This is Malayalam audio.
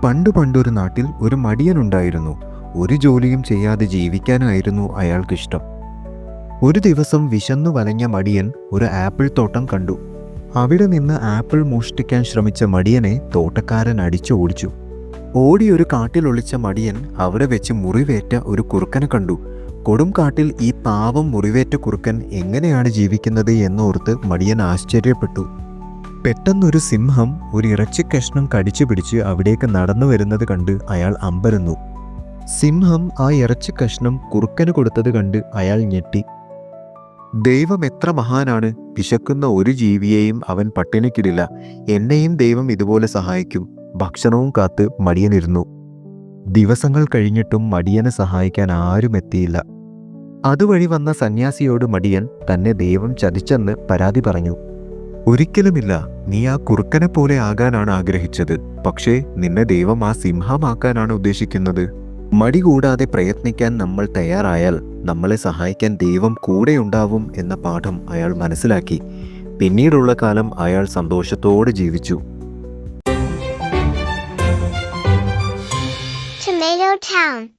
പണ്ടൊരു നാട്ടിൽ ഒരു മടിയനുണ്ടായിരുന്നു. ഒരു ജോലിയും ചെയ്യാതെ ജീവിക്കാനായിരുന്നു അയാൾക്കിഷ്ടം. ഒരു ദിവസം വിശന്നു വലഞ്ഞ മടിയൻ ഒരു ആപ്പിൾ തോട്ടം കണ്ടു. അവിടെ നിന്ന് ആപ്പിൾ മോഷ്ടിക്കാൻ ശ്രമിച്ച മടിയനെ തോട്ടക്കാരൻ അടിച്ചോടിച്ചു. ഓടിയൊരു കാട്ടിലൊളിച്ച മടിയൻ അവിടെ വെച്ച് മുറിവേറ്റ ഒരു കുറുക്കനെ കണ്ടു. കൊടും കാട്ടിൽ ഈ പാവം മുറിവേറ്റ കുറുക്കൻ എങ്ങനെയാണ് ജീവിക്കുന്നത് എന്നോർത്ത് മടിയൻ ആശ്ചര്യപ്പെട്ടു. പെട്ടെന്നൊരു സിംഹം ഒരു ഇറച്ചിക്കഷ്ണം കടിച്ചു പിടിച്ച് അവിടേക്ക് നടന്നു വരുന്നത് കണ്ട് അയാൾ അമ്പരന്നു. സിംഹം ആ ഇറച്ചിക്കഷ്ണം കുറുക്കന് കൊടുത്തത് കണ്ട് അയാൾ ഞെട്ടി. ദൈവം എത്ര മഹാനാണ്! വിശക്കുന്ന ഒരു ജീവിയെയും അവൻ പട്ടിണിക്കിടില്ല. എന്നെയും ദൈവം ഇതുപോലെ സഹായിക്കും. ഭക്ഷണവും കാത്ത് മടിയനിരുന്നു. ദിവസങ്ങൾ കഴിഞ്ഞിട്ടും മടിയനെ സഹായിക്കാൻ ആരും എത്തിയില്ല. അതുവഴി വന്ന സന്യാസിയോട് മടിയൻ തന്നെ ദൈവം ചതിച്ചെന്ന് പരാതി പറഞ്ഞു. ഒരിക്കലുമില്ല, നീ ആ കുറുക്കനെ പോലെ ആകാനാണ് ആഗ്രഹിച്ചത്. പക്ഷേ നിന്നെ ദൈവം ആ സിംഹമാക്കാനാണ് ഉദ്ദേശിക്കുന്നത്. മടി കൂടാതെ പ്രയത്നിക്കാൻ നമ്മൾ തയ്യാറായാൽ നമ്മളെ സഹായിക്കാൻ ദൈവം കൂടെയുണ്ടാവും എന്ന പാഠം അയാൾ മനസ്സിലാക്കി. പിന്നീടുള്ള കാലം അയാൾ സന്തോഷത്തോടെ ജീവിച്ചു. Tomato Town